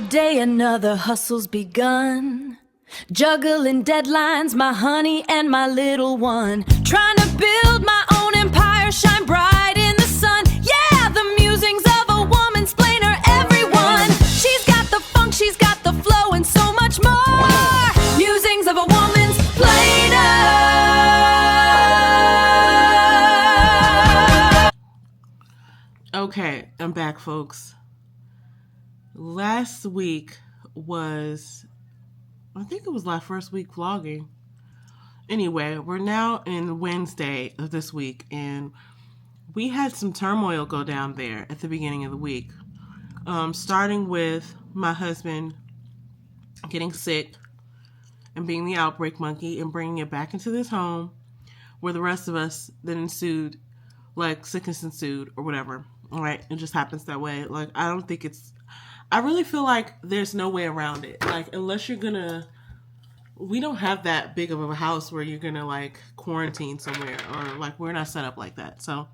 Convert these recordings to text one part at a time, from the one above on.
day, another hustle's begun. Juggling deadlines, my honey and my little one. Trying to build my own empire, shine bright in the sun. Yeah, the musings of a womansplainer, everyone. She's got the funk, she's got the flow, and so much more. Musings of a womansplainer. Okay, I'm back, folks. Last week was, I think it was my first week vlogging. Anyway, we're now in Wednesday of this week, and we had some turmoil go down there at the beginning of the week. Starting with my husband getting sick and being the outbreak monkey and bringing it back into this home where the rest of us then ensued, like sickness ensued or whatever. All right, it just happens that way. Like, I really feel like there's no way around it. Like, unless you're gonna, we don't have that big of a house where you're gonna like quarantine somewhere, or like we're not set up like that. So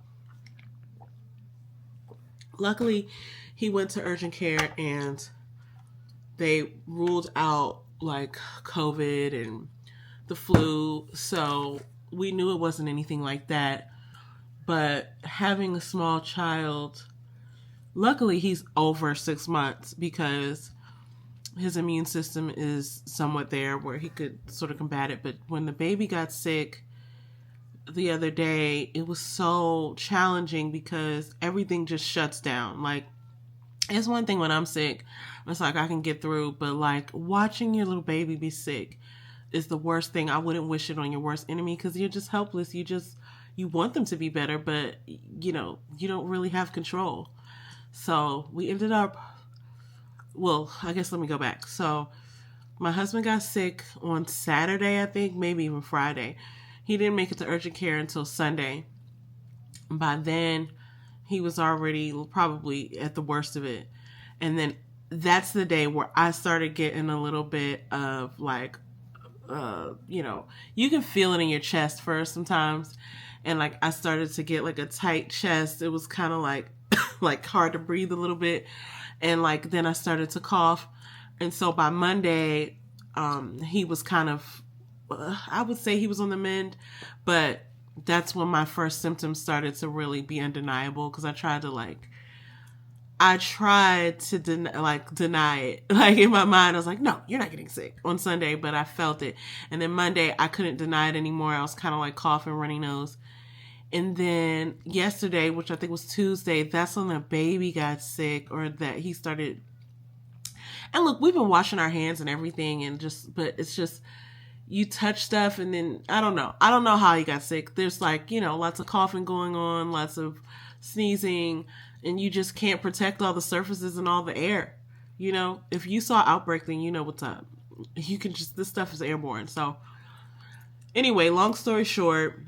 luckily he went to urgent care and they ruled out like COVID and the flu. So we knew it wasn't anything like that. But having a small child, luckily he's over 6 months because his immune system is somewhat there where he could sort of combat it. But when the baby got sick the other day, it was so challenging because everything just shuts down. Like, it's one thing when I'm sick, it's like I can get through, but like watching your little baby be sick is the worst thing. I wouldn't wish it on your worst enemy because you're just helpless. You want them to be better, but you know, you don't really have control. So we ended up, well, I guess let me go back. So my husband got sick on Saturday, I think, maybe even Friday. He didn't make it to urgent care until Sunday. By then, he was already probably at the worst of it. And then that's the day where I started getting a little bit of like, you know, you can feel it in your chest first sometimes. And like I started to get like a tight chest. It was kind of like like hard to breathe a little bit. And like then I started to cough. And so by Monday, he was kind of, I would say he was on the mend, but that's when my first symptoms started to really be undeniable because I tried to deny it. Like in my mind, I was like, no, you're not getting sick on Sunday, but I felt it. And then Monday, I couldn't deny it anymore. I was kind of like coughing, runny nose. And then yesterday, which I think was Tuesday, that's when the baby got sick, or that he started. And look, we've been washing our hands and everything, but it's just, you touch stuff and then, I don't know how he got sick. There's like, you know, lots of coughing going on, lots of sneezing, and you just can't protect all the surfaces and all the air. You know, if you saw outbreak, then you know what's up. You can just, this stuff is airborne. So anyway, long story short,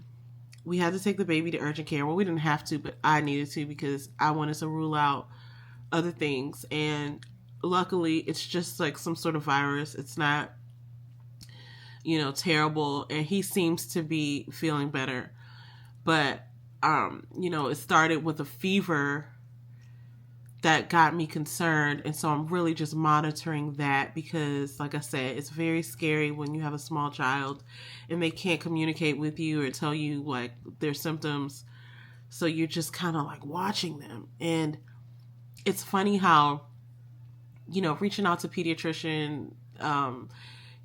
we had to take the baby to urgent care. Well, we didn't have to, but I needed to because I wanted to rule out other things. And luckily, it's just like some sort of virus. It's not, you know, terrible. And he seems to be feeling better. But, you know, it started with a fever that got me concerned. And so I'm really just monitoring that because, like I said, it's very scary when you have a small child and they can't communicate with you or tell you like their symptoms. So you're just kind of like watching them. And it's funny how, you know, reaching out to pediatrician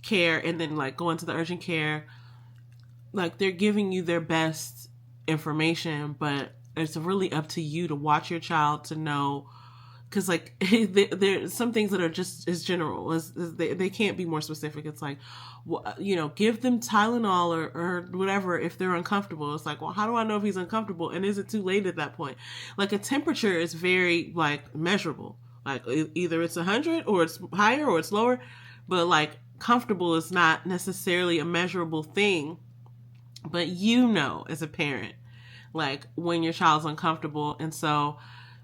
care and then like going to the urgent care, like they're giving you their best information, but it's really up to you to watch your child to know. Because, like, there's some things that are just as general as they can't be more specific. It's like, you know, give them Tylenol or whatever if they're uncomfortable. It's like, well, how do I know if he's uncomfortable? And is it too late at that point? Like, a temperature is very, like, measurable. Like, either it's 100 or it's higher or it's lower. But, like, comfortable is not necessarily a measurable thing. But you know, as a parent, like, when your child's uncomfortable. And so,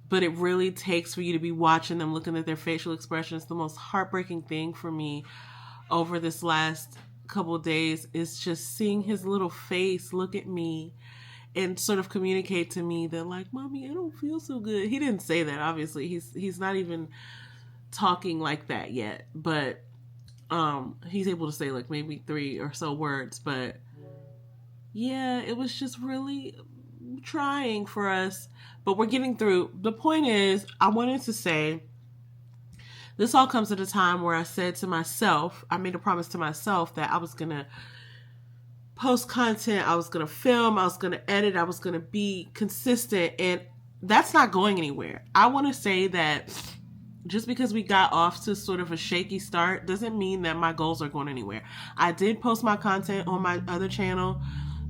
but it really takes for you to be watching them, looking at their facial expressions. The most heartbreaking thing for me over this last couple of days is just seeing his little face look at me and sort of communicate to me that like, Mommy, I don't feel so good. He didn't say that, obviously. He's not even talking like that yet, but he's able to say like maybe 3 or so words. But yeah, it was just really trying for us, but we're getting through. The point is, I wanted to say, this all comes at a time where I said to myself, I made a promise to myself that I was going to post content, I was going to film, I was going to edit, I was going to be consistent, and that's not going anywhere. I want to say that just because we got off to sort of a shaky start doesn't mean that my goals are going anywhere. I did post my content on my other channel,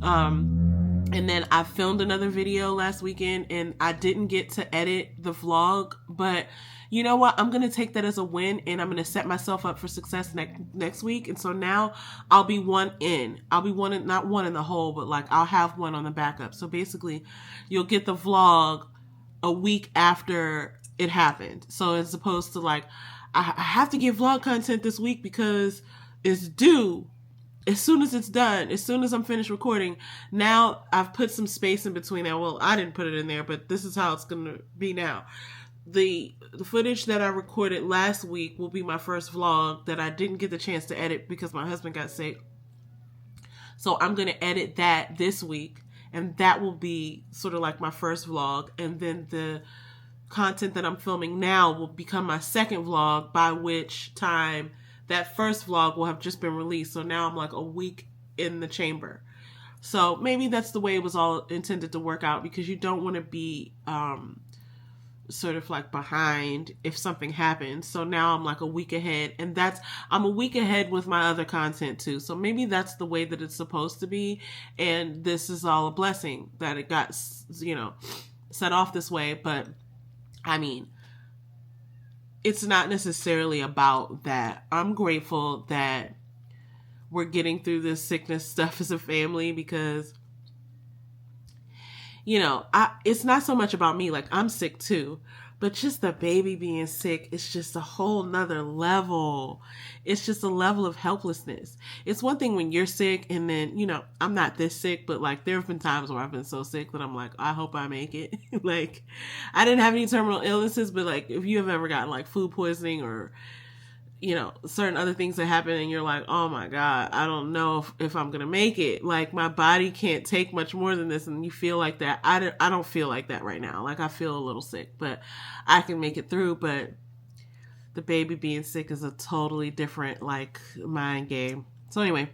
and then I filmed another video last weekend, and I didn't get to edit the vlog, but you know what? I'm going to take that as a win, and I'm going to set myself up for success next week. And so now I'll be one in. I'll be not one in the hole, but like I'll have one on the backup. So basically, you'll get the vlog a week after it happened. So as opposed to like, I have to get vlog content this week because it's due as soon as it's done, as soon as I'm finished recording. Now I've put some space in between that. Well, I didn't put it in there, but this is how it's going to be now. The footage that I recorded last week will be my first vlog that I didn't get the chance to edit because my husband got sick. So I'm going to edit that this week, and that will be sort of like my first vlog. And then the content that I'm filming now will become my second vlog, by which time that first vlog will have just been released. So now I'm like a week in the chamber. So maybe that's the way it was all intended to work out, because you don't want to be sort of like behind if something happens. So now I'm like a week ahead, and I'm a week ahead with my other content too. So maybe that's the way that it's supposed to be. And this is all a blessing that it got, set off this way. But I mean, it's not necessarily about that. I'm grateful that we're getting through this sickness stuff as a family, because it's not so much about me. Like, I'm sick too, but just the baby being sick is just a whole nother level. It's just a level of helplessness. It's one thing when you're sick and then, I'm not this sick, but like there have been times where I've been so sick that I'm like, I hope I make it. Like, I didn't have any terminal illnesses, but like if you have ever gotten like food poisoning or certain other things that happen and you're like, oh my God, I don't know if I'm going to make it. Like, my body can't take much more than this. And you feel like that. I don't feel like that right now. Like, I feel a little sick, but I can make it through. But the baby being sick is a totally different, like, mind game. So anyway,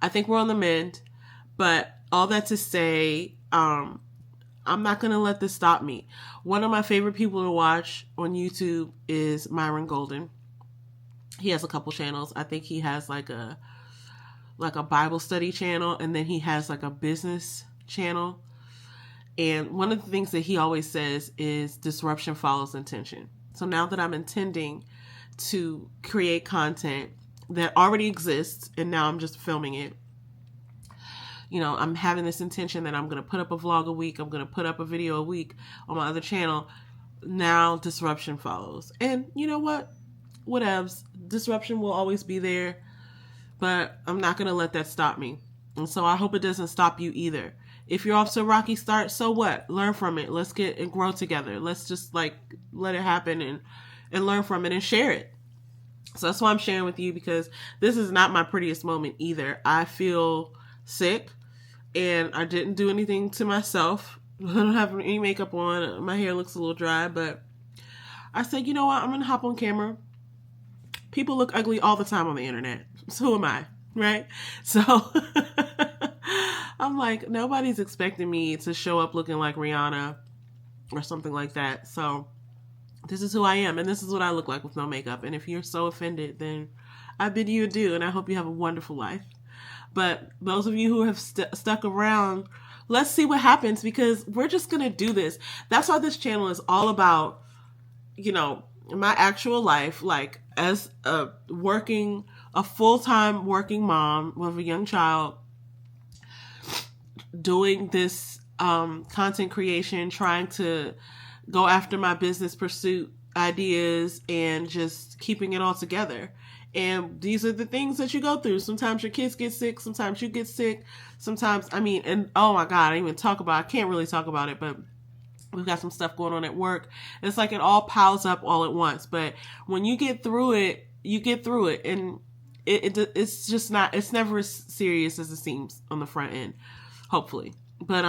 I think we're on the mend, but all that to say, I'm not going to let this stop me. One of my favorite people to watch on YouTube is Myron Golden. He has a couple channels. I think he has like a Bible study channel, and then he has like a business channel. And one of the things that he always says is disruption follows intention. So now that I'm intending to create content that already exists, and now I'm just filming it, I'm having this intention that I'm going to put up a vlog a week. I'm going to put up a video a week on my other channel. Now disruption follows. And you know what? Whatevs. Disruption will always be there, but I'm not going to let that stop me. And so I hope it doesn't stop you either. If you're off to a rocky start, so what? Learn from it. Let's get and grow together. Let's just like let it happen and learn from it and share it. So that's why I'm sharing with you, because this is not my prettiest moment either. I feel sick and I didn't do anything to myself. I don't have any makeup on. My hair looks a little dry, but I said, you know what? I'm going to hop on camera. People look ugly all the time on the internet. So who am I? Right? So I'm like, nobody's expecting me to show up looking like Rihanna or something like that. So this is who I am, and this is what I look like with no makeup. And if you're so offended, then I bid you adieu, and I hope you have a wonderful life. But those of you who have stuck around, let's see what happens, because we're just going to do this. That's why this channel is all about, my actual life, like as a full-time working mom with a young child, doing this content creation, trying to go after my business pursuit ideas, and just keeping it all together. And these are the things that you go through. Sometimes your kids get sick. Sometimes you get sick. Sometimes, and oh my God, I can't really talk about it, but We've got some stuff going on at work. It's like it all piles up all at once. But when you get through it, you get through it. And it's just not, it's never as serious as it seems on the front end, hopefully. But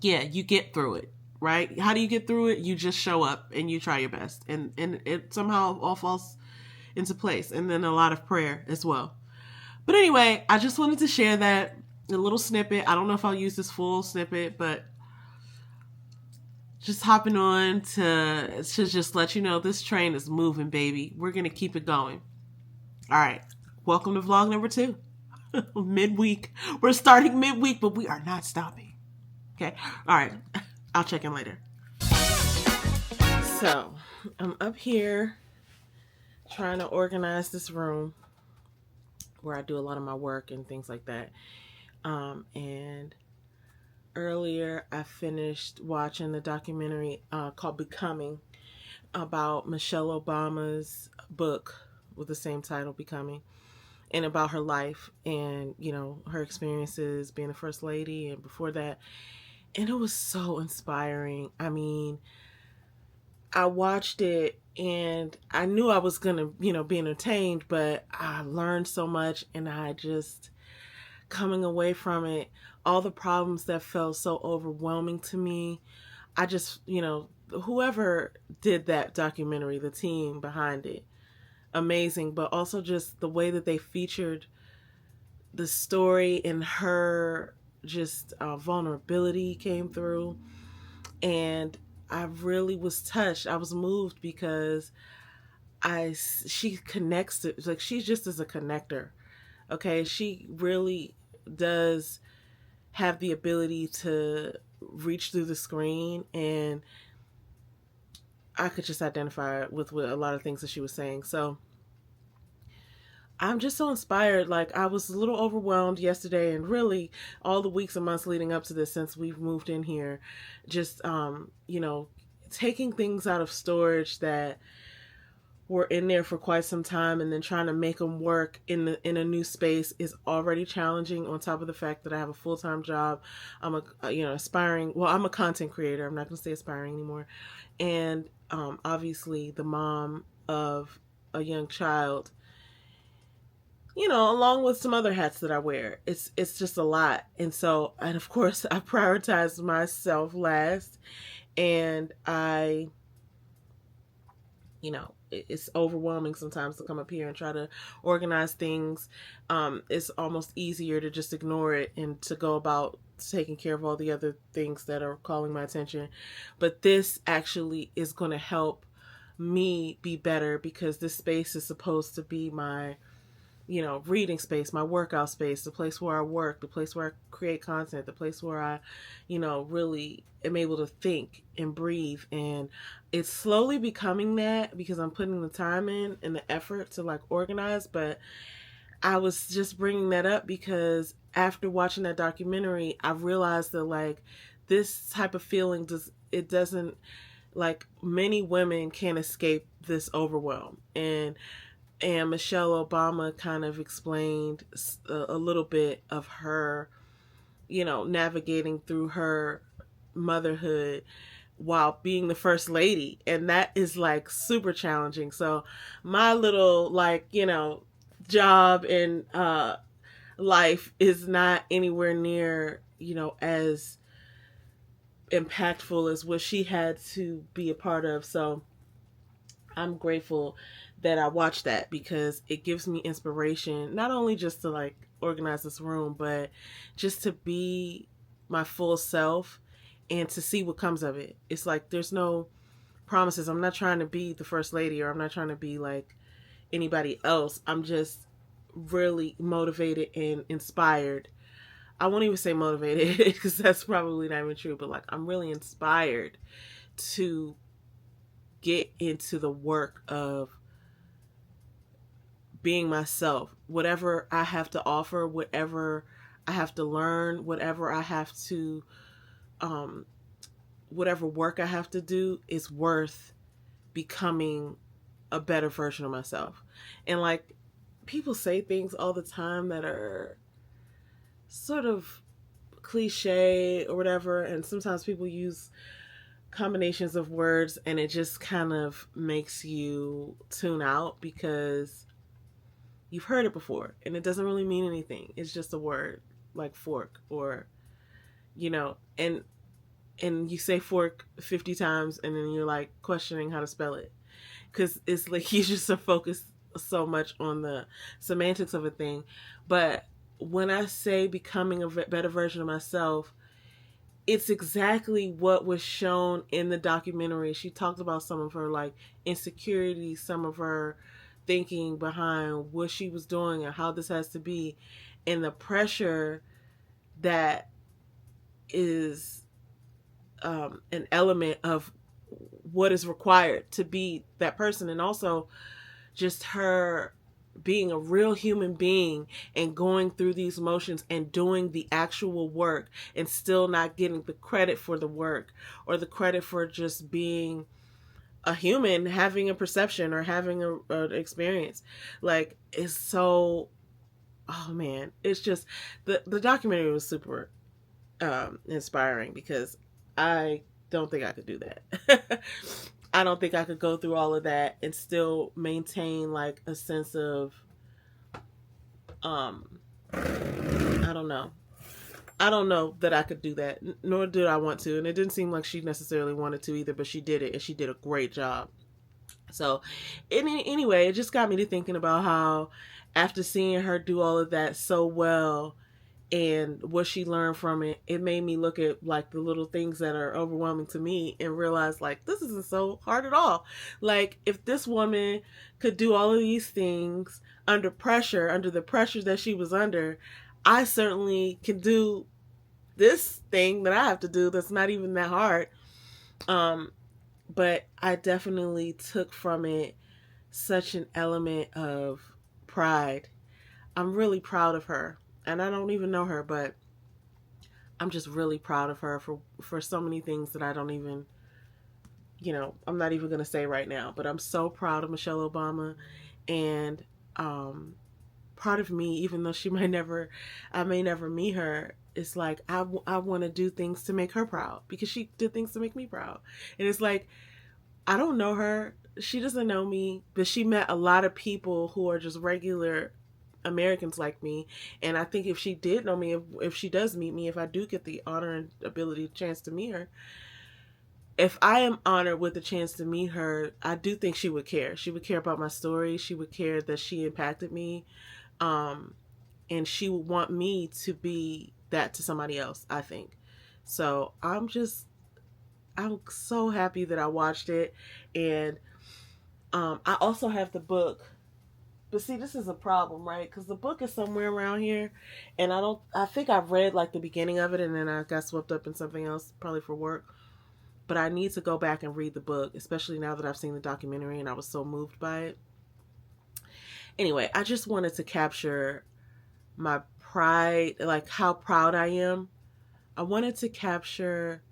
yeah, you get through it, right? How do you get through it? You just show up and you try your best. And it somehow all falls into place. And then a lot of prayer as well. But anyway, I just wanted to share that, a little snippet. I don't know if I'll use this full snippet, but just hopping on to just let you know this train is moving, baby. We're going to keep it going. All right. Welcome to vlog number 2. Midweek. We're starting midweek, but we are not stopping. Okay. All right. I'll check in later. So I'm up here trying to organize this room where I do a lot of my work and things like that. And earlier I finished watching the documentary called Becoming, about Michelle Obama's book with the same title, Becoming, and about her life and, you know, her experiences being a first lady and before that. And it was so inspiring. I mean, I watched it and I knew I was going to, you know, be entertained, but I learned so much, and I just, coming away from it, all the problems that felt so overwhelming to me, I just, you know, whoever did that documentary, the team behind it, amazing, but also just the way that they featured the story and her just vulnerability came through. And I really was touched. I was moved because she connects to, like, she's just as a connector. Okay. She really does have the ability to reach through the screen, and I could just identify with a lot of things that she was saying. So I'm just so inspired. Like, I was a little overwhelmed yesterday, and really all the weeks and months leading up to this, since we've moved in here, just, you know, taking things out of storage that were in there for quite some time and then trying to make them work in a new space is already challenging, on top of the fact that I have a full-time job. I'm I'm a content creator. I'm not going to say aspiring anymore. And obviously the mom of a young child, you know, along with some other hats that I wear. It's just a lot. And so, and of course, I prioritize myself last, and it's overwhelming sometimes to come up here and try to organize things. It's almost easier to just ignore it and to go about taking care of all the other things that are calling my attention. But this actually is going to help me be better, because this space is supposed to be my, you know, reading space, my workout space, the place where I work, the place where I create content, the place where I, you know, really am able to think and breathe. And it's slowly becoming that, because I'm putting the time in and the effort to, like, organize. But I was just bringing that up because after watching that documentary, I realized that, like, this type of feeling doesn't, like, many women can't escape this overwhelm. And Michelle Obama kind of explained a little bit of her, you know, navigating through her motherhood while being the first lady. And that is, like, super challenging. So my little, like, you know, job and life is not anywhere near, you know, as impactful as what she had to be a part of. So I'm grateful that I watched that, because it gives me inspiration, not only just to, like, organize this room, but just to be my full self and to see what comes of it. It's like, there's no promises. I'm not trying to be the first lady, or I'm not trying to be like anybody else. I'm just really motivated and inspired. I won't even say motivated because that's probably not even true, but, like, I'm really inspired to get into the work of being myself. Whatever I have to offer, whatever I have to learn, whatever I have to, whatever work I have to do is worth becoming a better version of myself. And, like, people say things all the time that are sort of cliche or whatever, and sometimes people use combinations of words and it just kind of makes you tune out because you've heard it before and it doesn't really mean anything. It's just a word like fork, or and you say fork 50 times and then you're like questioning how to spell it because it's like you just are focused so much on the semantics of a thing. But when I say becoming a better version of myself, it's exactly what was shown in the documentary. She talked about some of her like insecurities, some of her thinking behind what she was doing and how this has to be, and the pressure that is an element of what is required to be that person. And also just her being a real human being and going through these motions and doing the actual work and still not getting the credit for the work or the credit for just being a human, having a perception or having an experience. Like, it's so, oh man, it's just, the documentary was super inspiring because I don't think I could do that. I don't think I could go through all of that and still maintain like a sense of I don't know. I don't know that I could do that, nor did I want to, and it didn't seem like she necessarily wanted to either, but she did it and she did a great job. So anyway, it just got me to thinking about how after seeing her do all of that so well and what she learned from it, it made me look at like the little things that are overwhelming to me and realize like this isn't so hard at all. Like, if this woman could do all of these things under pressure, under the pressure that she was under, I certainly can do this thing that I have to do that's not even that hard. But I definitely took from it such an element of pride. I'm really proud of her. And I don't even know her, but I'm just really proud of her for so many things that I don't even, I'm not even going to say right now. But I'm so proud of Michelle Obama, and part of me, even though I may never meet her, it's like I want to do things to make her proud because she did things to make me proud. And it's like, I don't know her. She doesn't know me, but she met a lot of people who are just regular Americans like me. And I think if she did know me, if she does meet me, if I do get the honor and ability, chance to meet her, if I am honored with the chance to meet her, I do think she would care. She would care about my story. She would care that she impacted me. And she would want me to be that to somebody else, I think. So I'm so happy that I watched it. And I also have the book. But see, this is a problem, right? Because the book is somewhere around here, and I think I've read like the beginning of it, and then I got swept up in something else, probably for work. But I need to go back and read the book, especially now that I've seen the documentary and I was so moved by it. Anyway, I just wanted to capture my pride, like how proud I am. I wanted to capture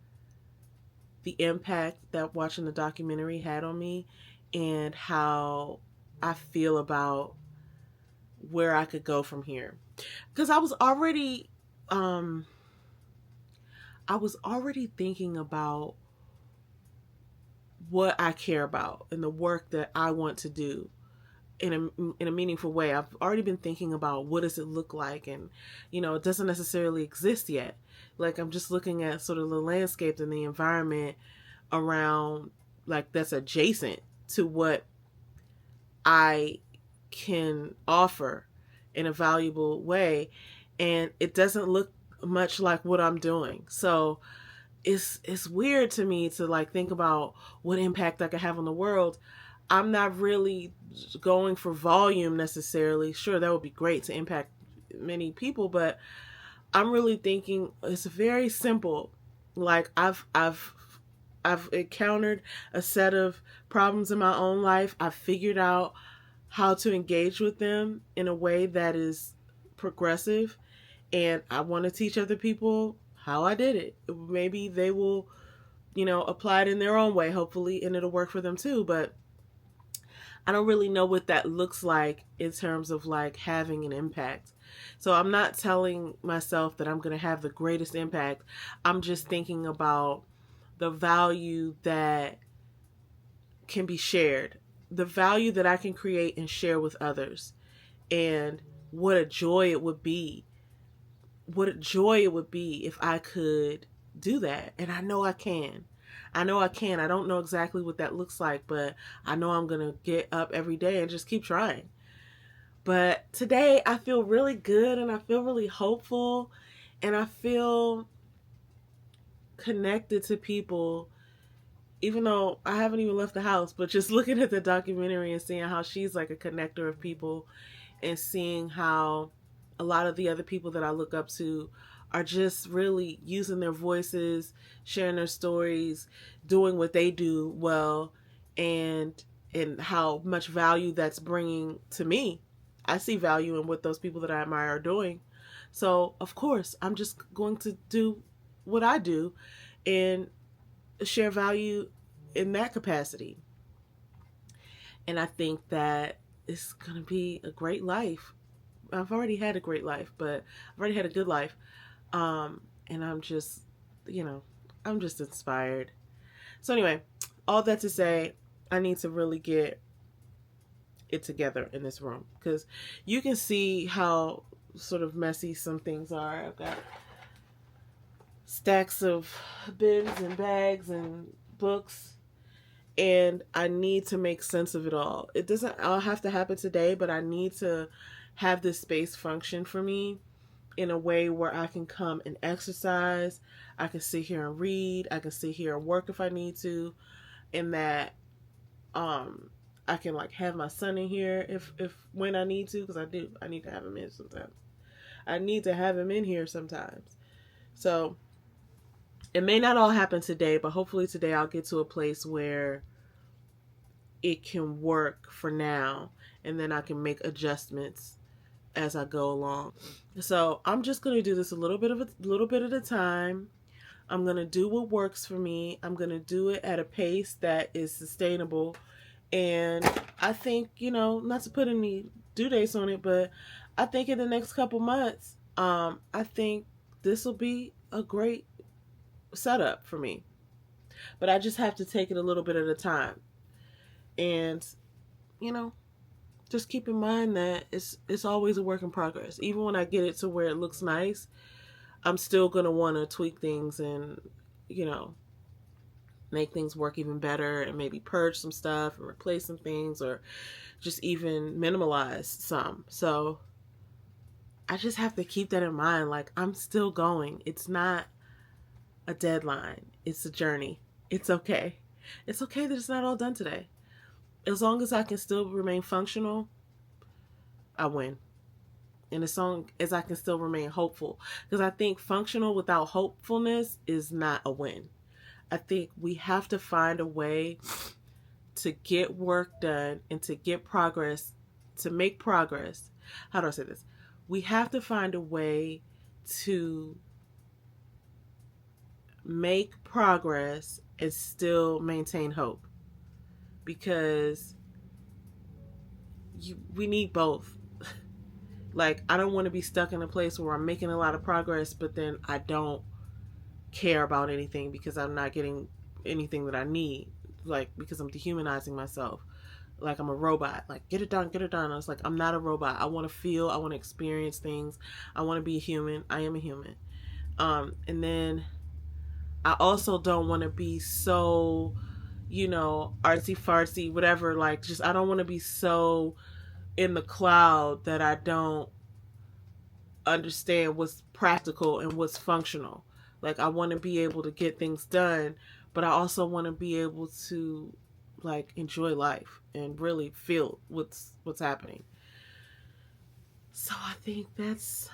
the impact that watching the documentary had on me and how I feel about where I could go from here. Because I was already thinking about what I care about and the work that I want to do in a meaningful way. I've already been thinking about what does it look like, and it doesn't necessarily exist yet. Like, I'm just looking at sort of the landscape and the environment around, like, that's adjacent to what I can offer in a valuable way, and it doesn't look much like what I'm doing. So it's weird to me to like think about what impact I could have on the world. I'm not really going for volume necessarily. Sure, that would be great to impact many people, but I'm really thinking it's very simple. Like, I've encountered a set of problems in my own life. I've figured out how to engage with them in a way that is progressive, and I want to teach other people how I did it. Maybe they will, apply it in their own way, hopefully, and it'll work for them too. But I don't really know what that looks like in terms of like having an impact. So I'm not telling myself that I'm going to have the greatest impact. I'm just thinking about the value that can be shared, the value that I can create and share with others, and what a joy it would be. What a joy it would be if I could do that. And I know I can. I know I can. I don't know exactly what that looks like, but I know I'm going to get up every day and just keep trying. But today I feel really good and I feel really hopeful and I feel connected to people, even though I haven't even left the house, but just looking at the documentary and seeing how she's like a connector of people and seeing how a lot of the other people that I look up to are just really using their voices, sharing their stories, doing what they do well, and how much value that's bringing to me. I see value in what those people that I admire are doing. So, of course, I'm just going to do what I do and share value in that capacity. And I think that it's going to be a great life. I've already had a great life, but I've already had a good life. And I'm just, I'm just inspired. So anyway, all that to say, I need to really get it together in this room because you can see how sort of messy some things are. I've got stacks of bins and bags and books, and I need to make sense of it all. It doesn't all have to happen today, but I need to have this space function for me in a way where I can come and exercise. I can sit here and read. I can sit here and work if I need to, and that I can like have my son in here if when I need to, because I need to have him in sometimes. I need to have him in here sometimes. So it may not all happen today, but hopefully today I'll get to a place where it can work for now, and then I can make adjustments as I go along. So I'm just going to do this a little bit at a time. I'm going to do what works for me. I'm going to do it at a pace that is sustainable. And I think, not to put any due dates on it, but I think in the next couple months, I think this will be a great setup for me. But I just have to take it a little bit at a time. And, just keep in mind that it's always a work in progress. Even when I get it to where it looks nice, I'm still going to want to tweak things and, make things work even better and maybe purge some stuff and replace some things or just even minimalize some. So I just have to keep that in mind. Like, I'm still going. It's not a deadline. It's a journey. It's okay. It's okay that it's not all done today. As long as I can still remain functional, I win. And as long as I can still remain hopeful. Because I think functional without hopefulness is not a win. I think we have to find a way to get work done and to get progress, to make progress. How do I say this? We have to find a way to make progress and still maintain hope. Because we need both. Like, I don't want to be stuck in a place where I'm making a lot of progress, but then I don't care about anything because I'm not getting anything that I need. Like, because I'm dehumanizing myself. Like, I'm a robot. Like, get it done, get it done. I was like, I'm not a robot. I want to feel, I want to experience things. I want to be a human. I am a human. And then I also don't want to be so, artsy fartsy, whatever. Like, just, I don't want to be so in the cloud that I don't understand what's practical and what's functional. Like, I want to be able to get things done, but I also want to be able to like enjoy life and really feel what's happening. So I think that's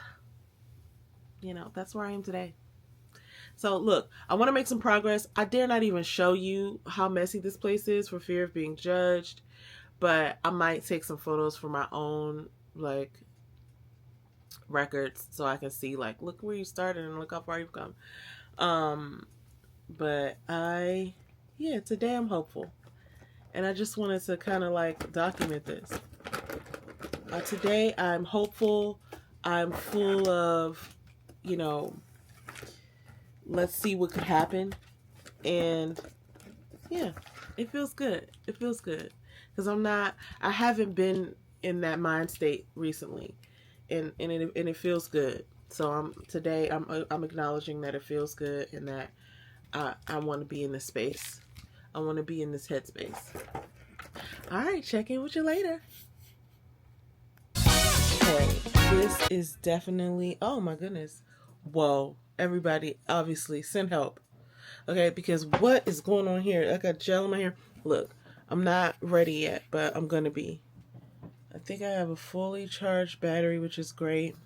where I am today. So look, I want to make some progress. I dare not even show you how messy this place is for fear of being judged, but I might take some photos for my own like records so I can see like, look where you started and look how far you've come. But today I'm hopeful, and I just wanted to kind of like document this. Today I'm hopeful, I'm full of, you know, let's see what could happen. And yeah, it feels good. It feels good. Because I haven't been in that mind state recently. And it feels good. So I'm acknowledging that it feels good and that I want to be in this space. I want to be in this headspace. All right, check in with you later. Okay, this is definitely, oh my goodness. Whoa, everybody, obviously, send help. Okay, because what is going on here? I got gel in my hair. Look, I'm not ready yet, but I'm going to be. I think I have a fully charged battery, which is great.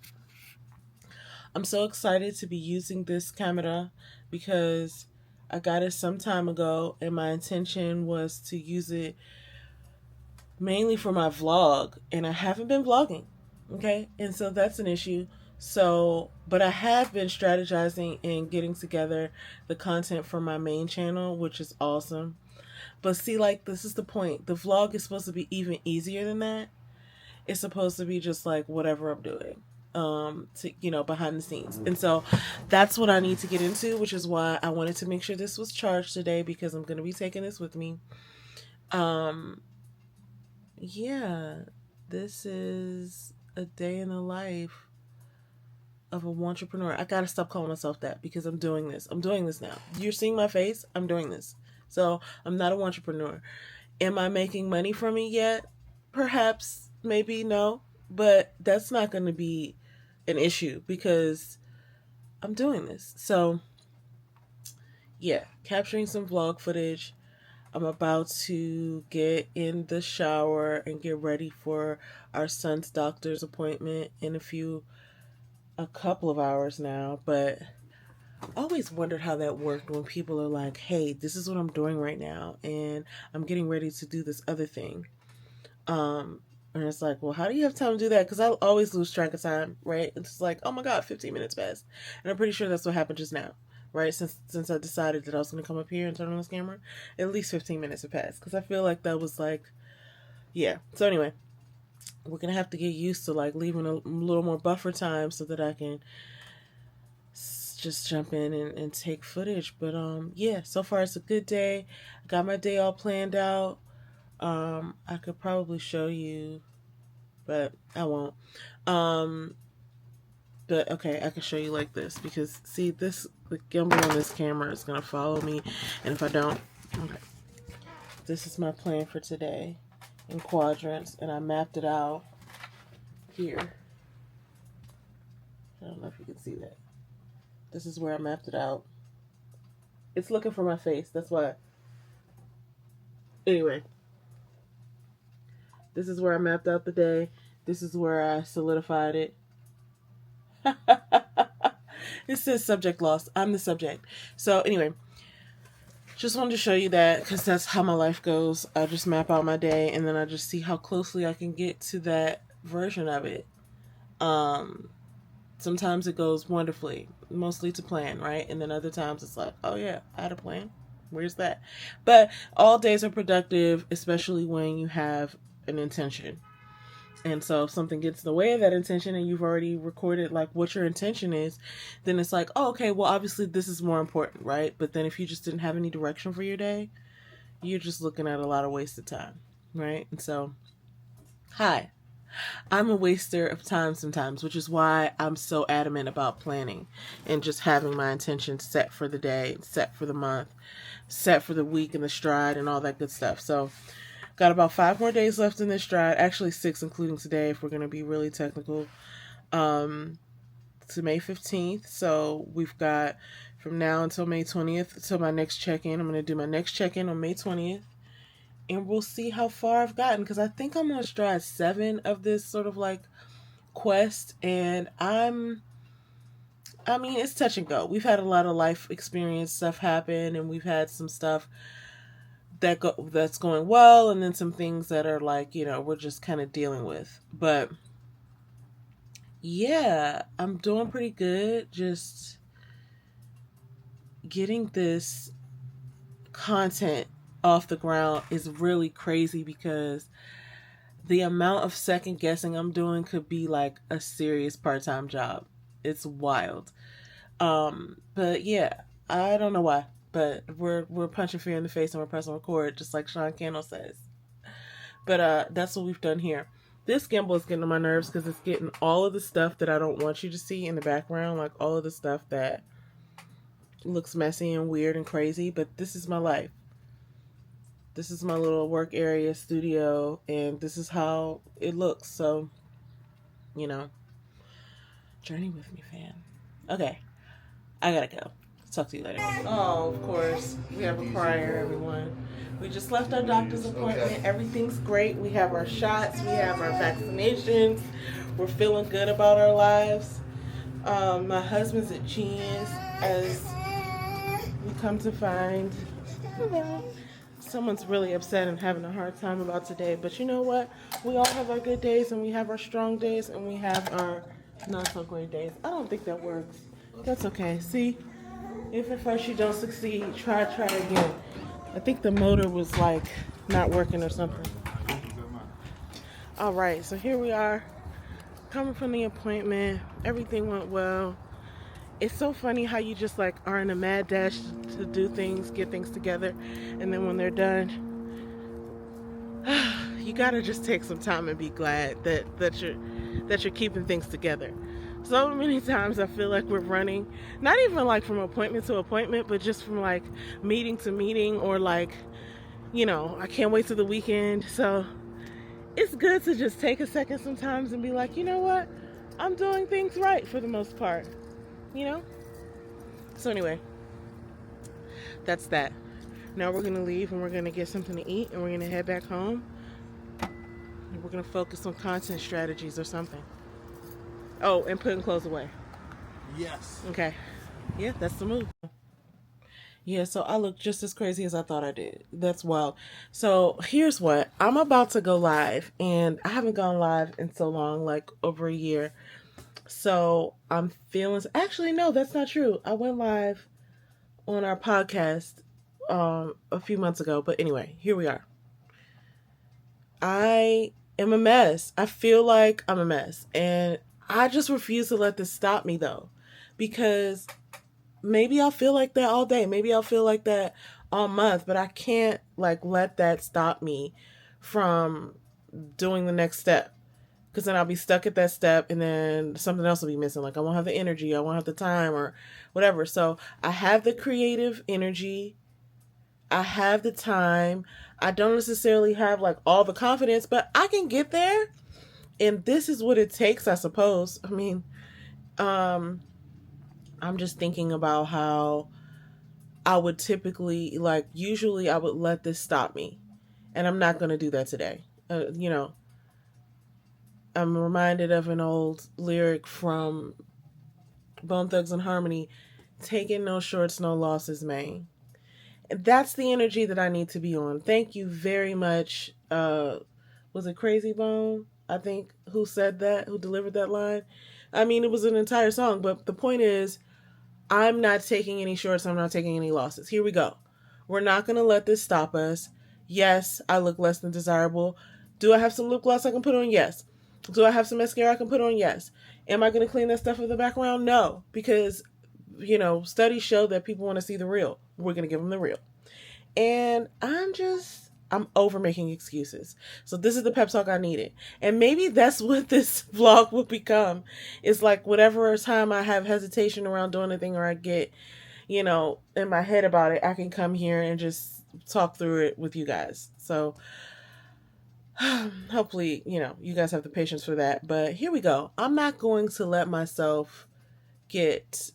I'm so excited to be using this camera because I got it some time ago and my intention was to use it mainly for my vlog, and I haven't been vlogging. Okay, and so that's an issue. So, but I have been strategizing and getting together the content for my main channel, which is awesome. But see, like, this is the point. The vlog is supposed to be even easier than that. It's supposed to be just like whatever I'm doing, to, you know, behind the scenes. And so that's what I need to get into, which is why I wanted to make sure this was charged today, because I'm going to be taking this with me. Yeah, this is a day in the life of a entrepreneur. I gotta stop calling myself that because I'm doing this. I'm doing this now. You're seeing my face. I'm doing this. So I'm not an entrepreneur. Am I making money from it yet? Perhaps, maybe, no. But that's not going to be an issue because I'm doing this. So yeah, capturing some vlog footage. I'm about to get in the shower and get ready for our son's doctor's appointment in a couple of hours now. But I always wondered how that worked when people are like, hey, this is what I'm doing right now, and I'm getting ready to do this other thing. And it's like, well, how do you have time to do that? Because I always lose track of time, right? It's like, oh my God, 15 minutes passed. And I'm pretty sure that's what happened just now, right? Since I decided that I was going to come up here and turn on this camera, at least 15 minutes have passed. Because I feel like that was like, yeah. So anyway, we're going to have to get used to like leaving a little more buffer time so that I can just jump in and take footage. But yeah, so far it's a good day. I got my day all planned out. I could probably show you, but I won't. But okay, I can show you like this because see, this, the gimbal on this camera is gonna follow me, and if I don't, okay. This is my plan for today in quadrants, and I mapped it out here. I don't know if you can see that. This is where I mapped it out. It's looking for my face, that's why. Anyway, this is where I mapped out the day. This is where I solidified it. It says subject lost. I'm the subject. So anyway, just wanted to show you that because that's how my life goes. I just map out my day and then I just see how closely I can get to that version of it. Sometimes it goes wonderfully, mostly to plan, right? And then other times it's like, oh yeah, I had a plan. Where's that? But all days are productive, especially when you have an intention. And so if something gets in the way of that intention and you've already recorded like what your intention is, then it's like, oh, okay, well, obviously this is more important, right? But then if you just didn't have any direction for your day, you're just looking at a lot of wasted time, right? And so, hi, I'm a waster of time sometimes, which is why I'm so adamant about planning and just having my intention set for the day, set for the month, set for the week and the stride and all that good stuff. So got about 5 more days left in this stride. Actually 6, including today, if we're going to be really technical, to May 15th. So we've got from now until May 20th, until my next check-in. I'm going to do my next check-in on May 20th. And we'll see how far I've gotten. Because I think I'm on stride 7 of this sort of like quest. And I mean, it's touch and go. We've had a lot of life experience stuff happen. And we've had some stuff that's going well, and then some things that are like, you know, we're just kind of dealing with. But yeah, I'm doing pretty good. Just getting this content off the ground is really crazy because the amount of second guessing I'm doing could be like a serious part-time job. It's wild. But yeah, I don't know why, but we're punching fear in the face and we're pressing record, just like Sean Cannell says. But that's what we've done here. This gimbal is getting on my nerves because it's getting all of the stuff that I don't want you to see in the background, like all of the stuff that looks messy and weird and crazy. But this is my life. This is my little work area studio, and this is how it looks. So, journey with me, fam. Okay, I gotta go. Talk to you later. Oh, of course, we have a crier, everyone. We just left our doctor's appointment. Everything's great. We have our shots. We have our vaccinations. We're feeling good about our lives. My husband's at Cheese, as we come to find. Someone's really upset and having a hard time about today. But you know what? We all have our good days, and we have our strong days, and we have our not so great days. I don't think that works. That's okay. See? If at first you don't succeed, try again. I think the motor was like not working or something. All right, so here we are, coming from the appointment. Everything went well. It's so funny how you just like are in a mad dash to do things, get things together, and then when they're done, you gotta just take some time and be glad that you're keeping things together. So many times I feel like we're running, not even like from appointment to appointment, but just from like meeting to meeting, or like, I can't wait till the weekend. So it's good to just take a second sometimes and be like, you know what? I'm doing things right for the most part, So anyway, that's that. Now we're going to leave and we're going to get something to eat and we're going to head back home. And we're going to focus on content strategies or something. Oh, and putting clothes away. Yes. Okay. Yeah, that's the move. Yeah, so I look just as crazy as I thought I did. That's wild. So here's what. I'm about to go live, and I haven't gone live in so long, like over a year. So I'm feeling... Actually, no, that's not true. I went live on our podcast a few months ago. But anyway, here we are. I am a mess. I feel like I'm a mess. And I just refuse to let this stop me, though, because maybe I'll feel like that all day. Maybe I'll feel like that all month, but I can't like let that stop me from doing the next step, because then I'll be stuck at that step and then something else will be missing. Like I won't have the energy, I won't have the time or whatever. So I have the creative energy. I have the time. I don't necessarily have like all the confidence, but I can get there. And this is what it takes, I suppose. I mean, I'm just thinking about how I would typically, like, usually I would let this stop me. And I'm not going to do that today. I'm reminded of an old lyric from Bone Thugs and Harmony, taking no shorts, no losses, man. And that's the energy that I need to be on. Thank you very much. Was it Crazy Bone? I think, who said that, who delivered that line. I mean, it was an entire song, but the point is, I'm not taking any shorts, I'm not taking any losses. Here we go. We're not going to let this stop us. Yes, I look less than desirable. Do I have some lip gloss I can put on? Yes. Do I have some mascara I can put on? Yes. Am I going to clean that stuff in the background? No, because, studies show that people want to see the real. We're going to give them the real. And I'm over making excuses. So this is the pep talk I needed. And maybe that's what this vlog will become. It's like whatever time I have hesitation around doing anything, or I get, in my head about it, I can come here and just talk through it with you guys. So hopefully, you guys have the patience for that. But here we go. I'm not going to let myself get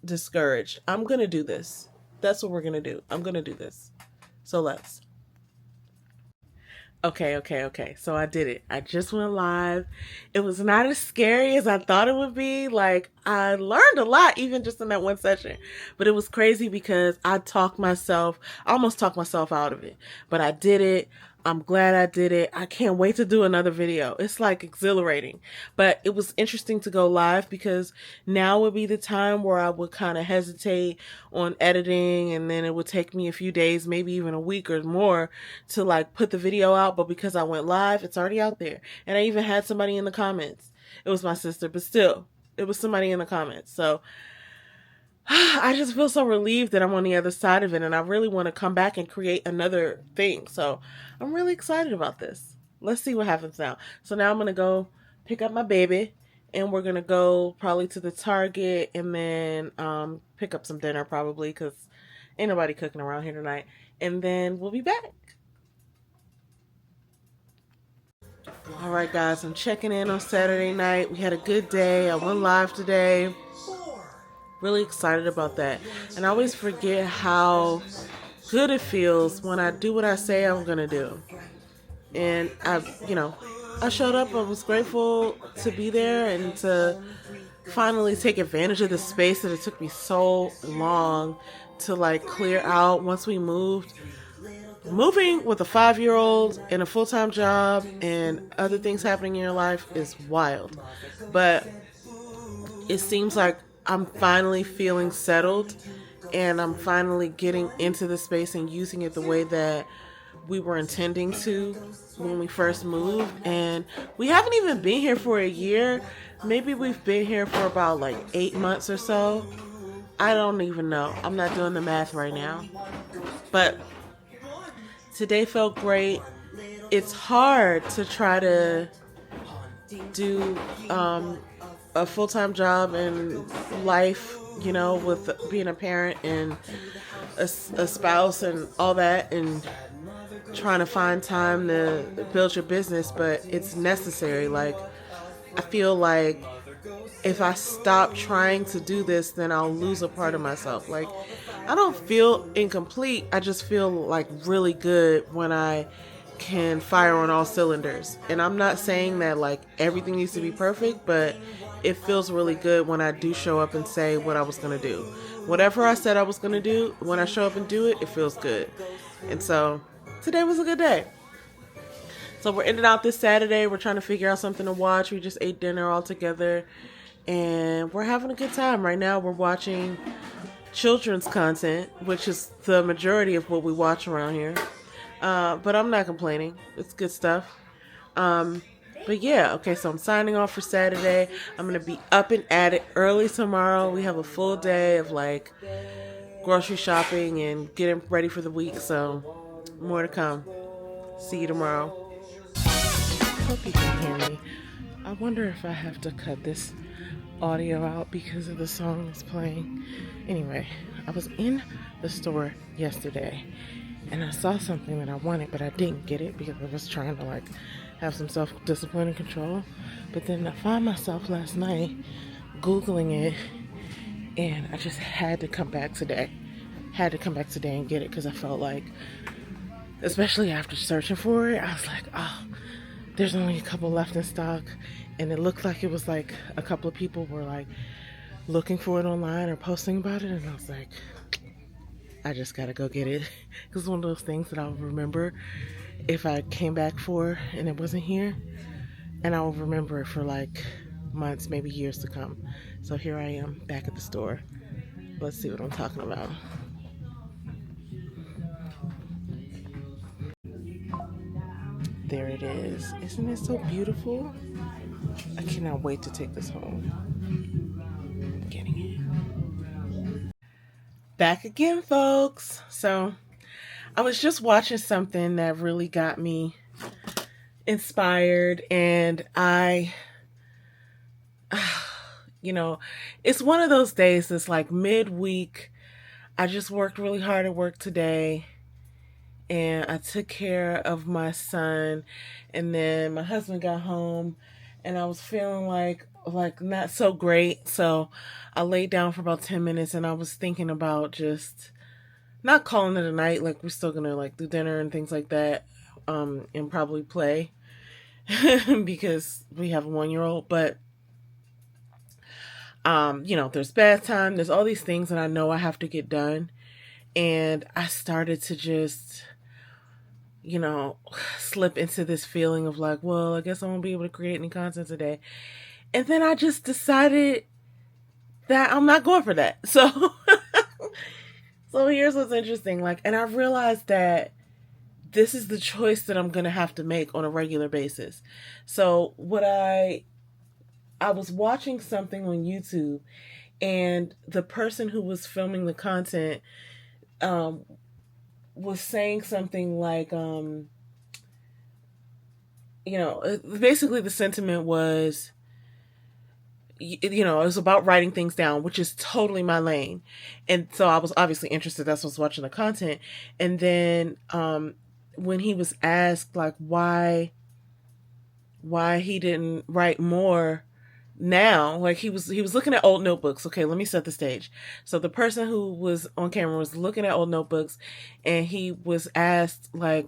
discouraged. I'm going to do this. That's what we're going to do. I'm going to do this. So let's. Okay. So I did it. I just went live. It was not as scary as I thought it would be. Like, I learned a lot even just in that one session. But it was crazy because I almost talked myself out of it. But I did it. I'm glad I did it. I can't wait to do another video. It's like exhilarating. But it was interesting to go live because now would be the time where I would kind of hesitate on editing, and then it would take me a few days, maybe even a week or more to like put the video out. But because I went live, it's already out there. And I even had somebody in the comments. It was my sister, but still, it was somebody in the comments. So I just feel so relieved that I'm on the other side of it, and I really want to come back and create another thing. So I'm really excited about this. Let's see what happens now. So now I'm going to go pick up my baby, and we're going to go probably to the Target and then pick up some dinner probably because ain't nobody cooking around here tonight. And then we'll be back. All right, guys, I'm checking in on Saturday night. We had a good day. I went live today. Really excited about that. And I always forget how good it feels when I do what I say I'm going to do. And I showed up. I was grateful to be there and to finally take advantage of the space that it took me so long to like clear out once we moved. Moving with a 5-year-old and a full-time job and other things happening in your life is wild. But it seems like I'm finally feeling settled, and I'm finally getting into the space and using it the way that we were intending to when we first moved. And we haven't even been here for a year. Maybe we've been here for about like 8 months or so. I don't even know. I'm not doing the math right now. But today felt great. It's hard to try to do a full-time job and life, with being a parent and a spouse and all that, and trying to find time to build your business, but it's necessary. Like, I feel like if I stop trying to do this, then I'll lose a part of myself. Like, I don't feel incomplete. I just feel like really good when I can fire on all cylinders. And I'm not saying that like everything needs to be perfect, but it feels really good when I do show up and say what I was going to do. Whatever I said I was going to do, when I show up and do it, it feels good. And so today was a good day. So we're ending out this Saturday. We're trying to figure out something to watch. We just ate dinner all together and we're having a good time. Right now we're watching children's content, which is the majority of what we watch around here. But I'm not complaining. It's good stuff. But yeah, okay, so I'm signing off for Saturday. I'm going to be up and at it early tomorrow. We have a full day of like grocery shopping and getting ready for the week. So more to come. See you tomorrow. Hope you can hear me. I wonder if I have to cut this audio out because of the song that's playing. Anyway, I was in the store yesterday and I saw something that I wanted, but I didn't get it because I was trying to like have some self-discipline and control. But then I found myself last night Googling it, and I just had to come back today. And get it because I felt like, especially after searching for it, I was like, oh, there's only a couple left in stock. And it looked like it was like a couple of people were like looking for it online or posting about it. And I was like, I just gotta go get it. Because it's one of those things that I'll remember if I came back for and it wasn't here. And I'll remember it for like months, maybe years to come. So here I am back at the store. Let's see what I'm talking about. There it is. Isn't it so beautiful? I cannot wait to take this home. I'm getting it. Back again, folks. So I was just watching something that really got me inspired, and it's one of those days that's like midweek. I just worked really hard at work today, and I took care of my son, and then my husband got home, and I was feeling like not so great. So I laid down for about 10 minutes, and I was thinking about just not calling it a night. Like, we're still gonna like do dinner and things like that, and probably play because we have a 1-year-old. But There's bath time, there's all these things that I know I have to get done. And I started to just, slip into this feeling of like, well, I guess I won't be able to create any content today. And then I just decided that I'm not going for that. So, so here's what's interesting. And I realized that this is the choice that I'm going to have to make on a regular basis. So I was watching something on YouTube, and the person who was filming the content was saying something like, basically the sentiment was, it was about writing things down, which is totally my lane. And so I was obviously interested. That's why I was watching the content. And then when he was asked why he didn't write more now, he was looking at old notebooks. Okay, let me set the stage. So the person who was on camera was looking at old notebooks, and he was asked why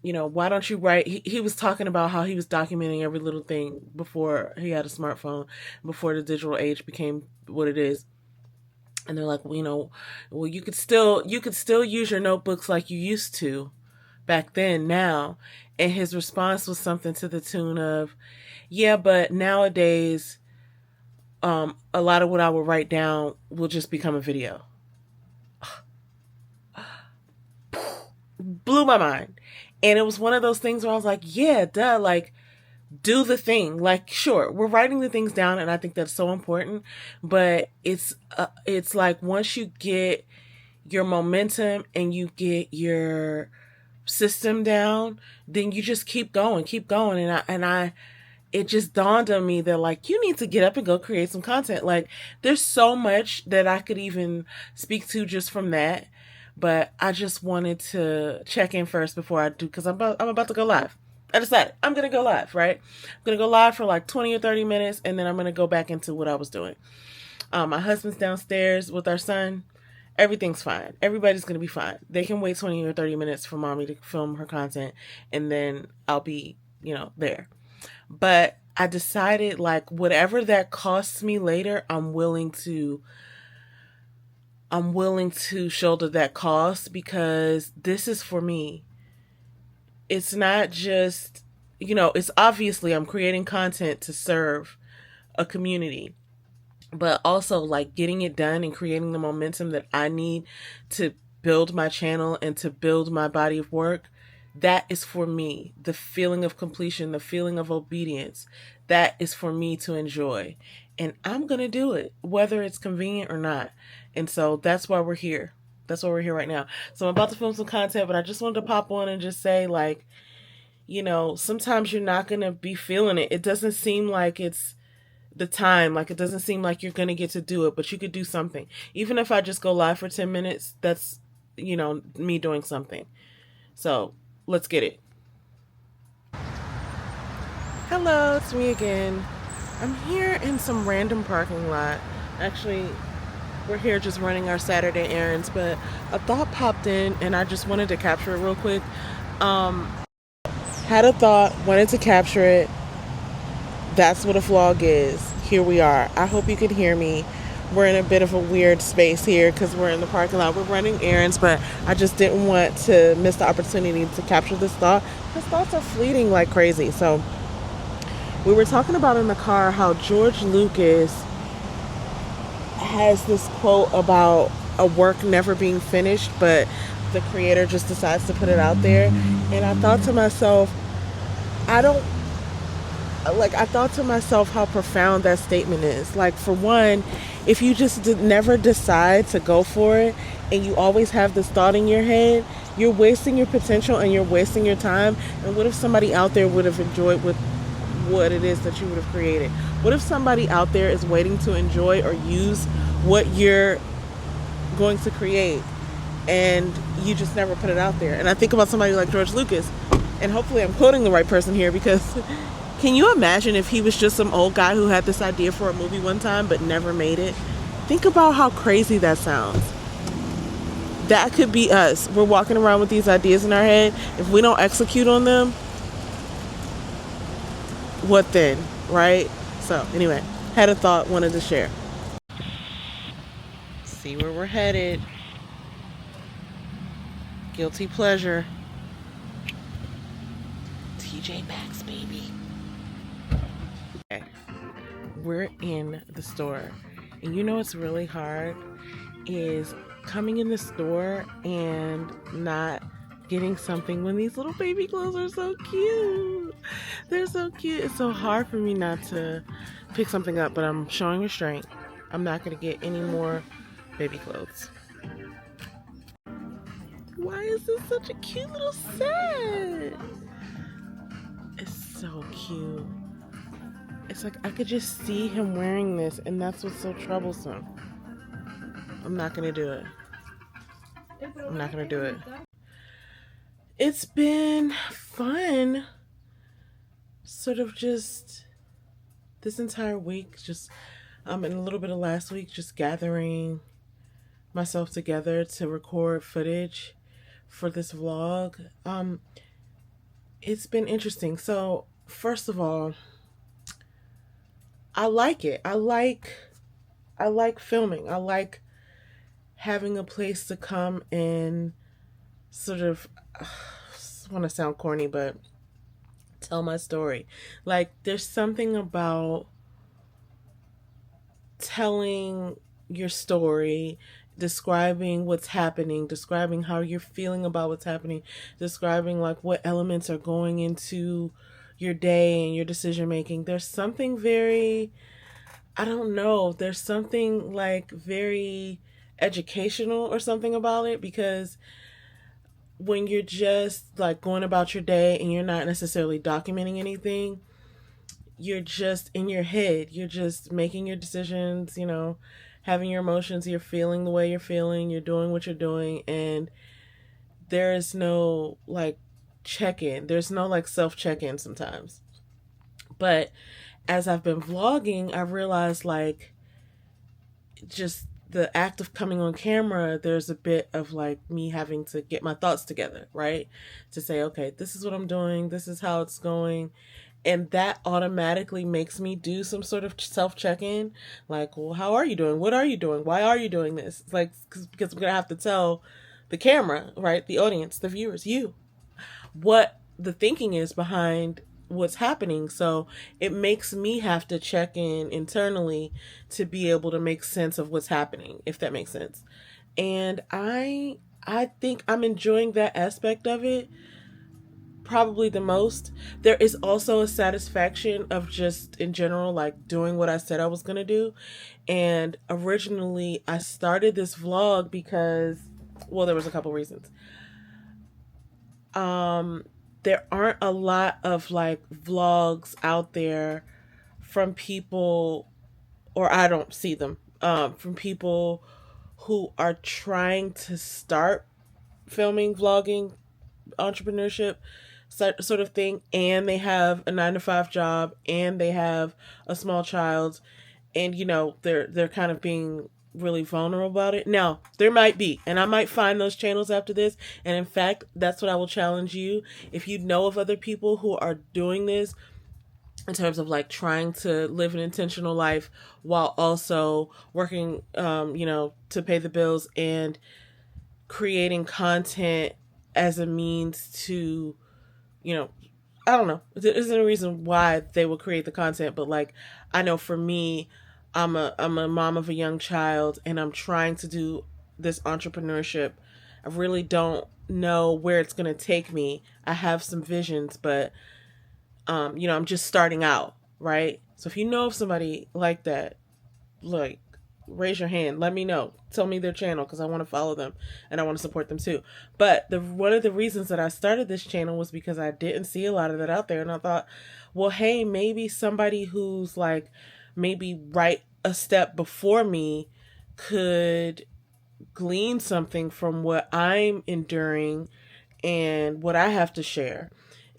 why don't you write? He was talking about how he was documenting every little thing before he had a smartphone, before the digital age became what it is. And they're like, well, you could still use your notebooks like you used to back then now. And his response was something to the tune of, yeah, but nowadays, a lot of what I would write down will just become a video. Blew my mind. And it was one of those things where I was like, yeah, duh, do the thing. Sure, we're writing the things down, and I think that's so important. But it's once you get your momentum and you get your system down, then you just keep going. And it just dawned on me that you need to get up and go create some content. There's so much that I could even speak to just from that. But I just wanted to check in first before I do, because I'm about to go live. I decided I'm going to go live, right? I'm going to go live for 20 or 30 minutes, and then I'm going to go back into what I was doing. My husband's downstairs with our son. Everything's fine. Everybody's going to be fine. They can wait 20 or 30 minutes for mommy to film her content, and then I'll be, there. But I decided whatever that costs me later, I'm willing to shoulder that cost, because this is for me. It's not just, it's obviously I'm creating content to serve a community, but also getting it done and creating the momentum that I need to build my channel and to build my body of work. That is for me. The feeling of completion, the feeling of obedience, that is for me to enjoy. And I'm going to do it, whether it's convenient or not. And so that's why we're here. That's why we're here right now. So I'm about to film some content, but I just wanted to pop on and just say, sometimes you're not going to be feeling it. It doesn't seem like it's the time. It doesn't seem like you're going to get to do it, but you could do something. Even if I just go live for 10 minutes, that's, me doing something. So let's get it. Hello, it's me again. I'm here in some random parking lot. Actually, we're here just running our Saturday errands, but a thought popped in and I just wanted to capture it real quick. Had a thought, wanted to capture it. That's what a vlog is. Here we are. I hope you can hear me. We're in a bit of a weird space here because we're in the parking lot. We're running errands, but I just didn't want to miss the opportunity to capture this thought. Because thoughts are fleeting like crazy. So we were talking about in the car how George Lucas has this quote about a work never being finished, but the creator just decides to put it out there. And I thought to myself, I thought to myself how profound that statement is. For one, if you just never decide to go for it and you always have this thought in your head, you're wasting your potential and you're wasting your time. And what if somebody out there would have enjoyed what it is that you would have created? What if somebody out there is waiting to enjoy or use what you're going to create and you just never put it out there? And I think about somebody like George Lucas, and hopefully I'm quoting the right person here, because can you imagine if he was just some old guy who had this idea for a movie one time but never made it? Think about how crazy that sounds. That could be us. We're walking around with these ideas in our head. If we don't execute on them, what then, right? So anyway, had a thought, wanted to share. See where we're headed. Guilty pleasure. TJ Maxx, baby. Okay. We're in the store. And you know what's really hard is coming in the store and not getting something when these little baby clothes are so cute. They're so cute. It's so hard for me not to pick something up, but I'm showing restraint. I'm not going to get any more baby clothes. Why is this such a cute little set? It's so cute. It's like I could just see him wearing this, and that's what's so troublesome. I'm not going to do it. I'm not going to do it. It's been fun. Sort of just this entire week, just and a little bit of last week, just gathering myself together to record footage for this vlog. It's been interesting. So first of all, I like it. I like filming. I like having a place to come and sort of, I want to sound corny, but tell my story. Like, there's something about telling your story, describing what's happening, describing how you're feeling about what's happening, describing like what elements are going into your day and your decision making. There's something very, I don't know, there's something like very educational or something about it, because when you're just like going about your day and you're not necessarily documenting anything, you're just in your head, you're just making your decisions, you know, having your emotions, you're feeling the way you're feeling, you're doing what you're doing, and there is no like check-in, there's no like self-check-in sometimes. But as I've been vlogging, I realized like just the act of coming on camera, there's a bit of like me having to get my thoughts together, right? To say, okay, this is what I'm doing, this is how it's going. And that automatically makes me do some sort of self-check-in. Like, well, how are you doing? What are you doing? Why are you doing this? It's like, because I'm going to have to tell the camera, right? The audience, the viewers, you, what the thinking is behind what's happening. So it makes me have to check in internally to be able to make sense of what's happening, if that makes sense. And I think I'm enjoying that aspect of it probably the most. There is also a satisfaction of just in general like doing what I said I was going to do. And originally I started this vlog because, well, there was a couple reasons. There aren't a lot of like vlogs out there from people, or I don't see them, from people who are trying to start filming, vlogging, entrepreneurship sort of thing, and they have a 9-to-5 job and they have a small child, and you know they're kind of being really vulnerable about it. Now there might be, and I might find those channels after this, and in fact that's what I will challenge you. If you know of other people who are doing this in terms of like trying to live an intentional life while also working to pay the bills and creating content as a means to, I don't know. There isn't a reason why they will create the content, but like, I know for me, I'm a mom of a young child and I'm trying to do this entrepreneurship. I really don't know where it's going to take me. I have some visions, but I'm just starting out, right? So if you know of somebody like that, like, raise your hand, let me know, tell me their channel, because I want to follow them and I want to support them too. But one of the reasons that I started this channel was because I didn't see a lot of that out there, and I thought, well, hey, maybe somebody who's like maybe right a step before me could glean something from what I'm enduring and what I have to share.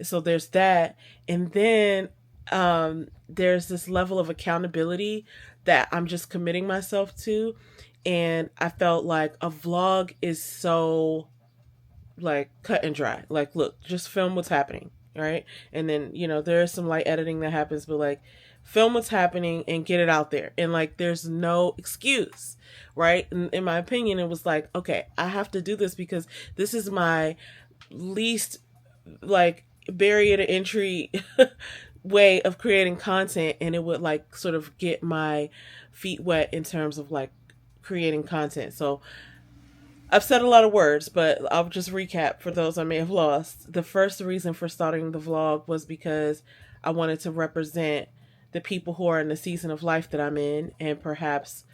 So there's that. And then there's this level of accountability that I'm just committing myself to. And I felt like a vlog is so like cut and dry. Like, look, just film what's happening, right? And then, there is some light editing that happens, but like film what's happening and get it out there. And like, there's no excuse, right? In my opinion, it was like, okay, I have to do this because this is my least like barrier to entry way of creating content, and it would like sort of get my feet wet in terms of like creating content. So I've said a lot of words, but I'll just recap for those I may have lost. The first reason for starting the vlog was because I wanted to represent the people who are in the season of life that I'm in, and perhaps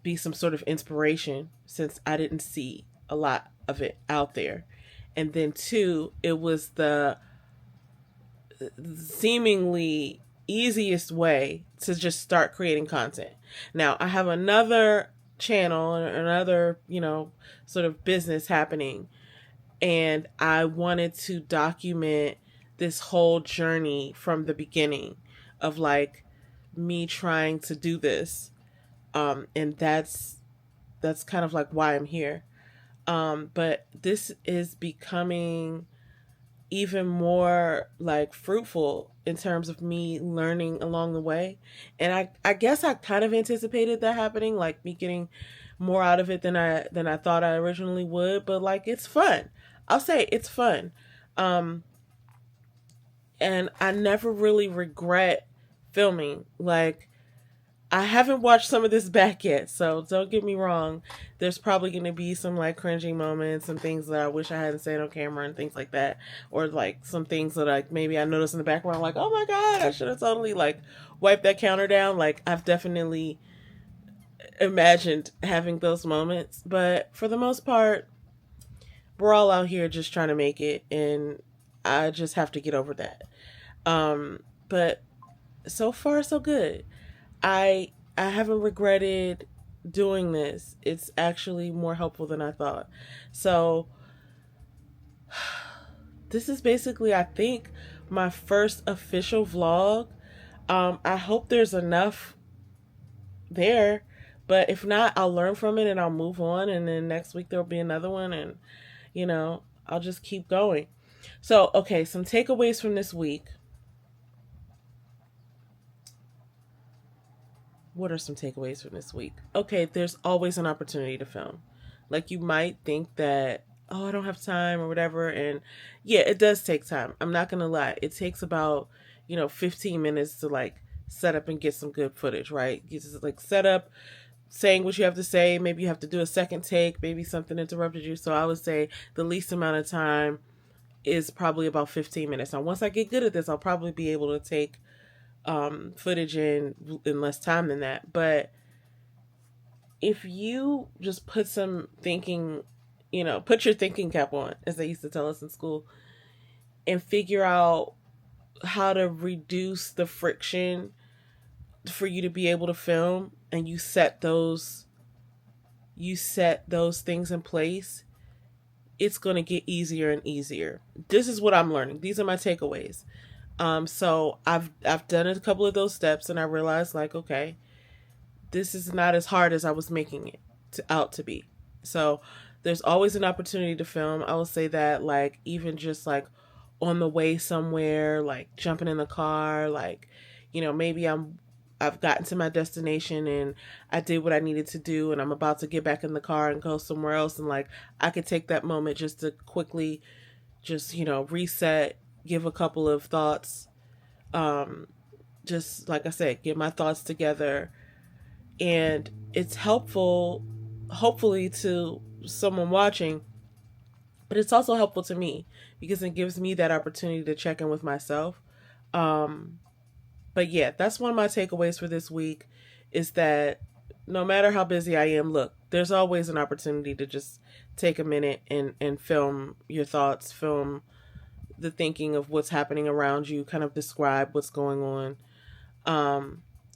be some sort of inspiration, since I didn't see a lot of it out there. And then two, it was the seemingly easiest way to just start creating content. Now, I have another channel, another, sort of business happening, and I wanted to document this whole journey from the beginning of like me trying to do this. And that's kind of like why I'm here. But this is becoming even more like fruitful in terms of me learning along the way. And I guess I kind of anticipated that happening, like me getting more out of it than I thought I originally would, but like, it's fun. I'll say it's fun. And I never really regret filming. Like, I haven't watched some of this back yet, so don't get me wrong. There's probably going to be some like cringing moments, some things that I wish I hadn't said on camera and things like that. Or like some things that like maybe I noticed in the background, like, oh my God, I should have totally like wiped that counter down. Like, I've definitely imagined having those moments. But for the most part, we're all out here just trying to make it, and I just have to get over that. But so far, so good. I haven't regretted doing this. It's actually more helpful than I thought. So this is basically, I think, my first official vlog. I hope there's enough there, but if not, I'll learn from it and I'll move on, and then next week there'll be another one, and I'll just keep going. So, okay, some takeaways from this week. What are some takeaways from this week? Okay, there's always an opportunity to film. Like, you might think that, oh, I don't have time or whatever. And yeah, it does take time. I'm not going to lie. It takes about, 15 minutes to like set up and get some good footage, right? You just like set up, saying what you have to say. Maybe you have to do a second take. Maybe something interrupted you. So I would say the least amount of time is probably about 15 minutes. Now, once I get good at this, I'll probably be able to take footage in less time than that. But if you just put some thinking, put your thinking cap on, as they used to tell us in school, and figure out how to reduce the friction for you to be able to film, and you set those things in place, it's going to get easier and easier. This is what I'm learning. These are my takeaways. So I've done a couple of those steps, and I realized like, okay, this is not as hard as I was making it out to be. So there's always an opportunity to film. I will say that, like, even just like on the way somewhere, like jumping in the car, like, maybe I've gotten to my destination and I did what I needed to do, and I'm about to get back in the car and go somewhere else. And like, I could take that moment just to quickly just, reset, give a couple of thoughts, just like I said, get my thoughts together. And it's helpful, hopefully, to someone watching, but it's also helpful to me because it gives me that opportunity to check in with myself. But yeah, that's one of my takeaways for this week, is that no matter how busy I am, look, there's always an opportunity to just take a minute and film your thoughts, film the thinking of what's happening around you, kind of describe what's going on.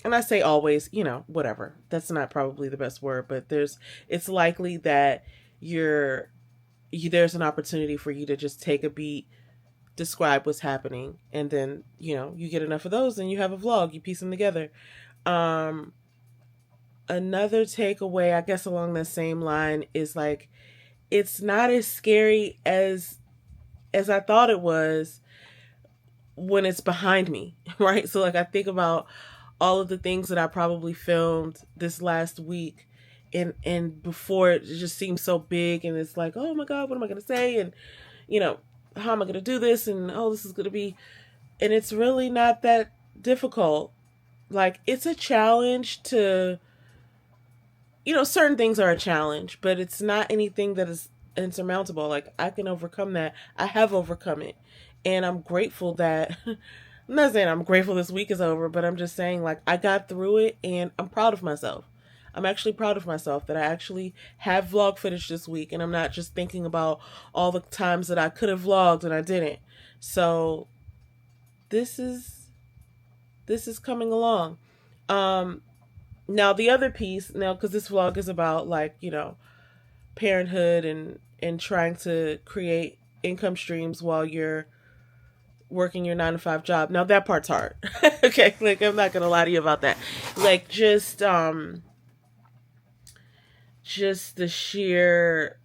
And I say always, whatever. That's not probably the best word, but it's likely that there's an opportunity for you to just take a beat, describe what's happening, and then, you get enough of those and you have a vlog, you piece them together. Another takeaway, I guess along the same line, is like, it's not as scary as I thought it was when it's behind me, right? So like I think about all of the things that I probably filmed this last week, and before it just seems so big, and it's like, oh my God, what am I going to say? And, you know, how am I going to do this? And, oh, this is going to be, and it's really not that difficult. Like, it's a challenge to, certain things are a challenge, but it's not anything that is insurmountable. Like, I can overcome that. I have overcome it. And I'm grateful that, I'm not saying I'm grateful this week is over, but I'm just saying, like, I got through it and I'm proud of myself. I'm actually proud of myself that I actually have vlog footage this week, and I'm not just thinking about all the times that I could have vlogged and I didn't. So this is coming along. Now the other piece, because this vlog is about, like, parenthood and trying to create income streams while you're working your 9-to-5 job. Now that part's hard. Okay, like, I'm not gonna lie to you about that. Like, just the sheer,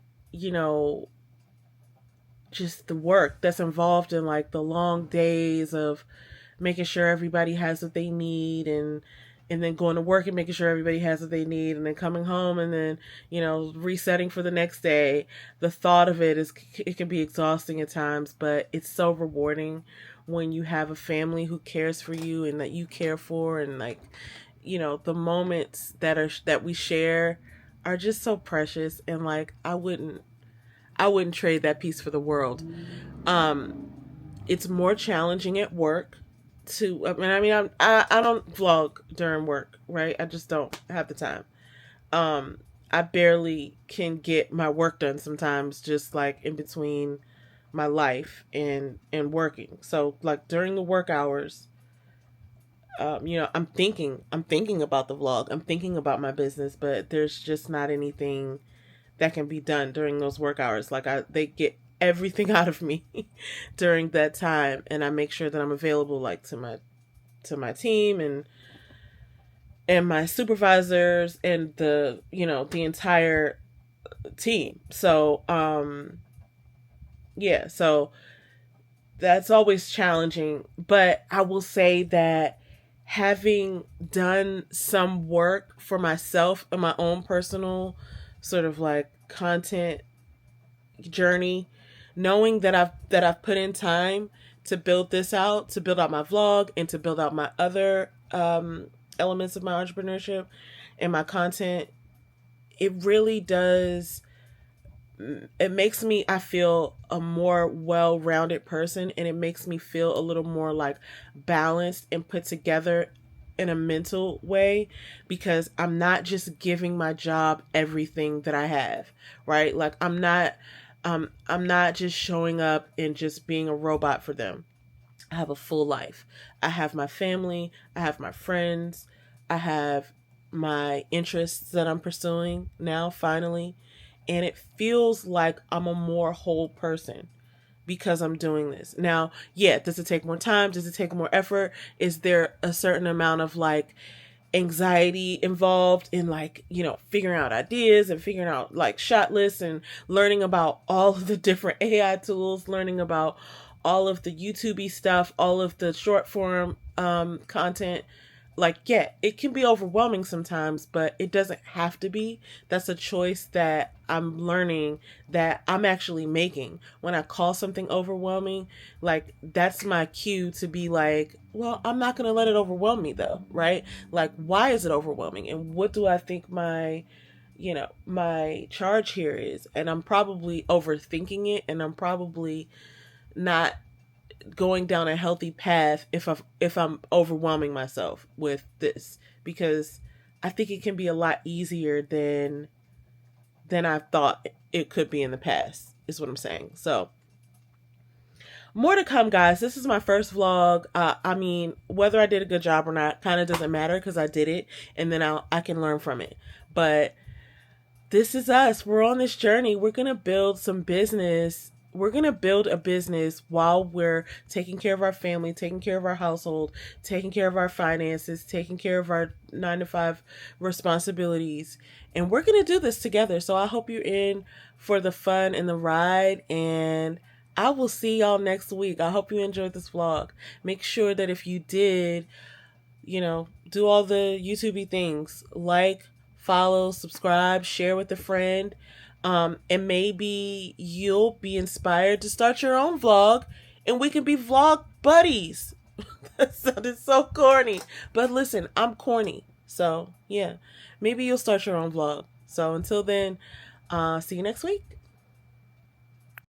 just the work that's involved in, like, the long days of making sure everybody has what they need, and then going to work and making sure everybody has what they need, and then coming home and then, resetting for the next day. The thought of it can be exhausting at times, but it's so rewarding when you have a family who cares for you and that you care for, and, like, the moments that we share are just so precious, and, like, I wouldn't trade that piece for the world. It's more challenging at work to, I don't vlog during work, right? I just don't have the time. I barely can get my work done sometimes, just like in between my life and working. So, like, during the work hours, I'm thinking about the vlog. I'm thinking about my business, but there's just not anything that can be done during those work hours. Like, they get everything out of me during that time, and I make sure that I'm available, like, to my team and my supervisors and the entire team. So yeah, so that's always challenging, but I will say that having done some work for myself and my own personal sort of, like, content journey, knowing that I've put in time to build this out, to build out my vlog, and to build out my other elements of my entrepreneurship and my content, it really does. It makes me, I feel, a more well-rounded person, and it makes me feel a little more, like, balanced and put together in a mental way, because I'm not just giving my job everything that I have, right? Like, I'm not just showing up and just being a robot for them. I have a full life. I have my family, I have my friends, I have my interests that I'm pursuing now, finally. And it feels like I'm a more whole person because I'm doing this. Now, yeah, does it take more time? Does it take more effort? Is there a certain amount of, like, anxiety involved in, like, figuring out ideas and figuring out, like, shot lists and learning about all of the different AI tools, learning about all of the YouTube-y stuff, all of the short form content. Like, yeah, it can be overwhelming sometimes, but it doesn't have to be. That's a choice that I'm learning that I'm actually making. When I call something overwhelming, like, that's my cue to be like, well, I'm not going to let it overwhelm me, though, right? Like, why is it overwhelming? And what do I think my charge here is? And I'm probably overthinking it, and I'm probably not going down a healthy path if I'm overwhelming myself with this, because I think it can be a lot easier than I thought it could be in the past, is what I'm saying. So, more to come, guys. This is my first vlog. Whether I did a good job or not kind of doesn't matter, because I did it, and then I can learn from it. But this is us. We're on this journey. We're gonna build some business. We're going to build a business while we're taking care of our family, taking care of our household, taking care of our finances, taking care of our 9-to-5 responsibilities. And we're going to do this together. So I hope you're in for the fun and the ride. And I will see y'all next week. I hope you enjoyed this vlog. Make sure that if you did, do all the YouTube-y things. Like, follow, subscribe, share with a friend. And maybe you'll be inspired to start your own vlog and we can be vlog buddies. That sounded so corny. But listen, I'm corny. So, yeah. Maybe you'll start your own vlog. So, until then, see you next week.